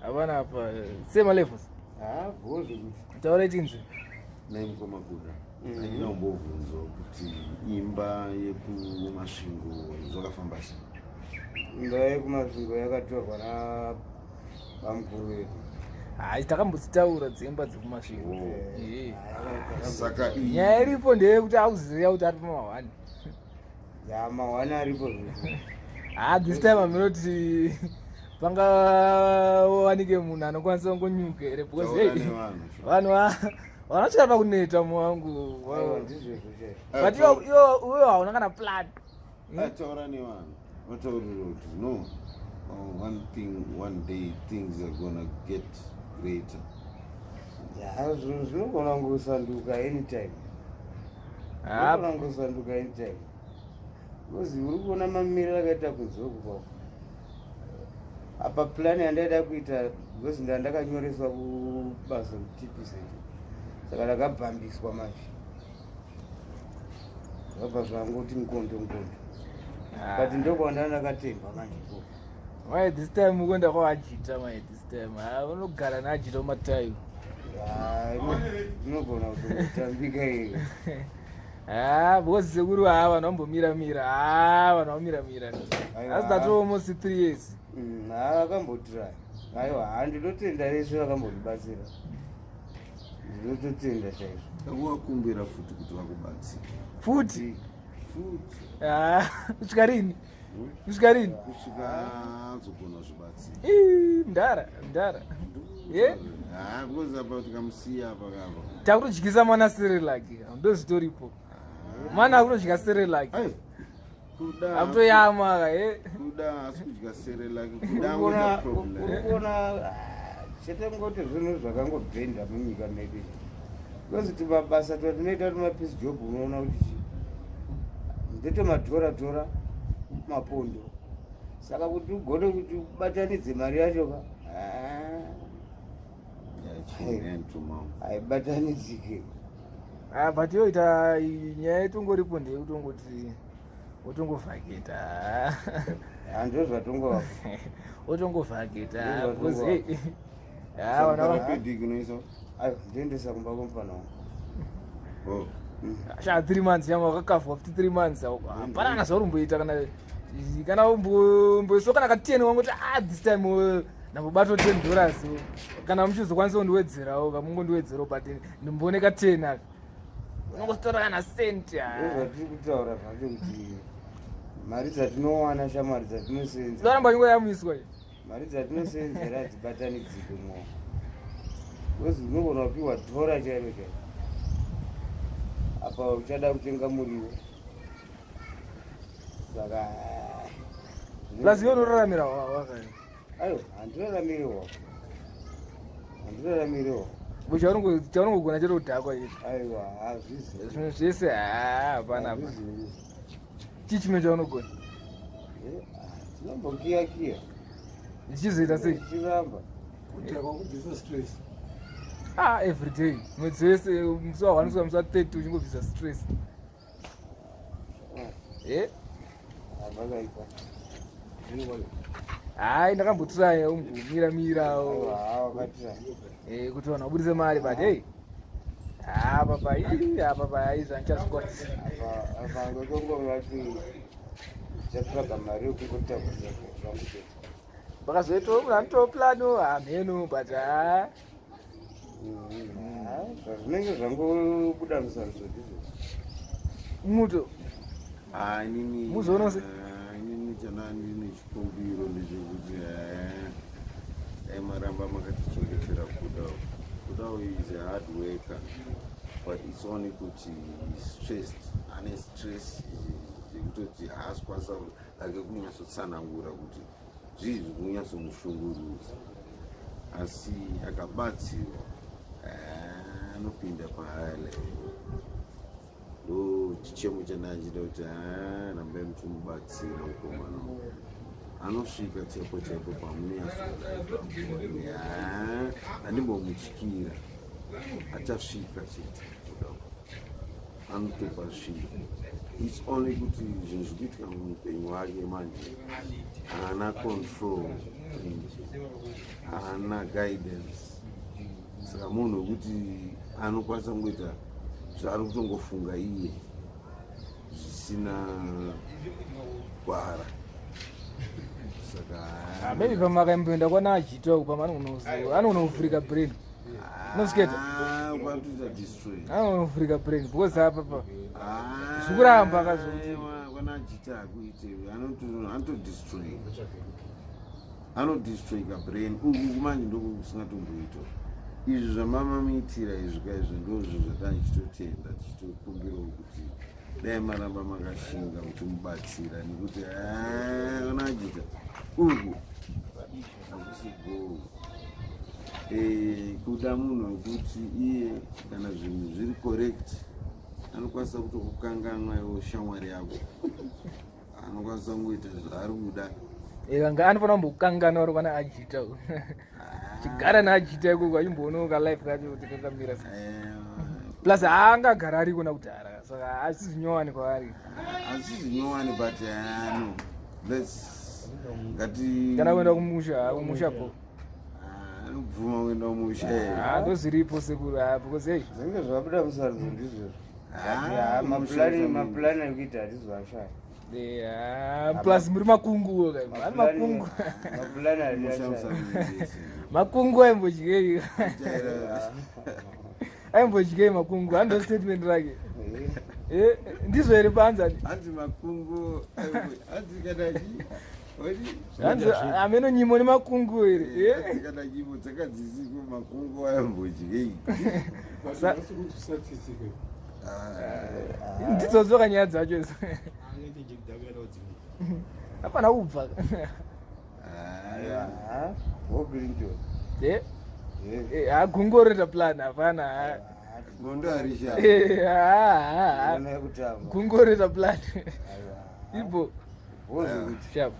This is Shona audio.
Havana hapa sema levels. Bhozi kuti. Taura chinzi. Naimukoma Kuda. Haina umbobvunzo kuti imba yekumasvingo zvakafamba sei? Imba yekumasvingo yakatorwa nabamukuru vedu. Takambodzitaura dzimba dzekumasvingo. Saka nyaya iripo ndeyekuti auziva kuti ari pamahwani. Mahwani aripo zvese. This time aminoti pangawanike munhu anokwanisa kungonyuka here because vanhu vanotya pakuneta muwangu but iwe hauna kana plan. Taura nevanhu vataurira kuti no, one day things are gonna get greater. Zvinogona kungosanduka anytime. Because uri kuona mamiriro akaita kunzoku kwako. Apa plan yandaida kuita because ndakanyoreswa kubasa kutipisa. Saka ndakabhambiswa manje. Zvabva zvangoti nkondo. But ndokwanda ndakatemba manje. Why this time ukwenda kwa Ajita manje this time. Unogara na Ajita umatayo. Inogona kutambika hiyo. Because sekuru vanhu vambomira asi that almost 3 years. Vakambotira. Aiwa, ndinotenda vese vakambotibatsira. Ndinototenda chaizvo. Ndakuvakumbira futi kuti vakubatsire. Futi? Kusvika rini? Kusvika nzogona zvibatsira. Ndara. Because apa tikamusiya apa kapa. Takutodyisa mwana serelaki. Ndozvitoripo. Mwana akutodya serelaki. Akutoyama Kuda asikudya serelaki. Kuona chete ngoti zvinhu zvakangobhenda munyika medu. Because timabasa twatinoita tumapisi job unoona kuti ndete madhora mapondo. Saka kuti ugone kuti ubatanidze mari yacho ka. Haibatanidzike. But yoita nyaya itongoripo ndeyekutongoti utongovhakita. Handizvo zvatongova. Utongovhakita. Ndiendesa kumba komufana wangu. 3 months yama wakakavwa 3 months. Hapana zvauromboita kana umboiso kana ka10 wangoti this time ndambobatwa $10 kana muchizokwanisa kundiwedzerawo kamungondiwedzerawo but ndimbooneka 10 aka unongostora kana cent. Zvatiri kutaura zvacho kuti mari dzatinowana shamwari dzatinosenzera ndoramba nyongoyamiswa mari dzatinosenzera hadzibatanidzike mwo because unogona kupiwa dhora chairo apa uchada kutenga muriwo saka plus iwe unoraramira wakani. Aiwa, handiraramirewo. Chaunongogona chete kudhakwa izvi. Aiwa, hazvizi. Zvimwe zvese hapana. Chii chimwe chaunogona? Tinombokiya. Zvichizoita sei? Tichiramba. Kutira kwakubvisa stress. Every day. Mwedzi wese musi wa1 musi wa30 uchingobvisa stress. Havakaipa. Ndakambotiraya ungomira kuti vanhu vabudise mari but apa izvandichazvikwatisa. Apa ngotongoti chatsvaga mari yokungotambudza zvakupedza. Pakazoitawo munhu anotoplano hamheno but zvinenge zvangobuda musarudzo ndizvo. Muto. Muzoona se ndine chikumbiro ndechekuti maramba makatichengetsera Kuda is a hard worker but it's only kuti stressed. Ane stress yekutoti haasi kwanisa ake kunyatsotsanangura kuti zvizvi kunyatsomushungurudza asi akabatsirwa anopinda pahaya level. Ndo chichemo chanachida kuti rambai muchimubatsira mukomana anosvika chaipo pamunyasoa andimbomutyira achasvika chete anotopa svika. It's only kuti zvinhu zvikuitika muupenyu hwake manje haana control haana guidance. Saka munhu wekuti anokwanisa kungoita zvaari kutongofunga iye zvisina kwara. Saka maybe pamakaimboenda kwana Ajita uko anonovhurika brain. Unosiketa? kwatoita destroy. Anonovhurika brain because apa zvikuramba akazoti kwana Ajita hakuite anodestroy kabrain uku kumanje ndoko kusingatomboitwa. Izvi zvamamamitira izvi kaizvo ndozvo zvatanichitotenda tichitokumbirawo kuti dai maramba makashinga kuti mubatsira nekuti kana Ajita uku hakusigoo. Kuda munhu wekuti iye kana zvinhu zviri correct anokwanisa kutokukanganwa iwo shamwari yako, anokwanisa kungoita zvaari kuda. anga anofanira kumbokangana uri kwana Ajita chigara naAjita ikoko achimboonawo kalife kacho kuti kakamira plus haangagara ari kona kudhara, saka hasi zvinyowani kwaari. Hasi zvinyowani but ngati kana kuenda kumusha po anobvuma kuenda kumusha ndozviripo sekuru because hey zvinenge zvabuda musarudzo ndizvo mapulani ekuita hatizoashaya. plus muri makunguwo ari makungu mapulani hatiashaya. makungu aimbodyei aimbodyei makungu ando statement rake ndizvo here panza hanzi makungu hanzi kadachi ameno nyimo nemakungu here kana nyimo dzakadzisiko makungu aimbodyei ndidzozoka nyaya dzacho izo hapana kubva gungoreta plan hapana gondo harisha gungoreta plan ibo sharp.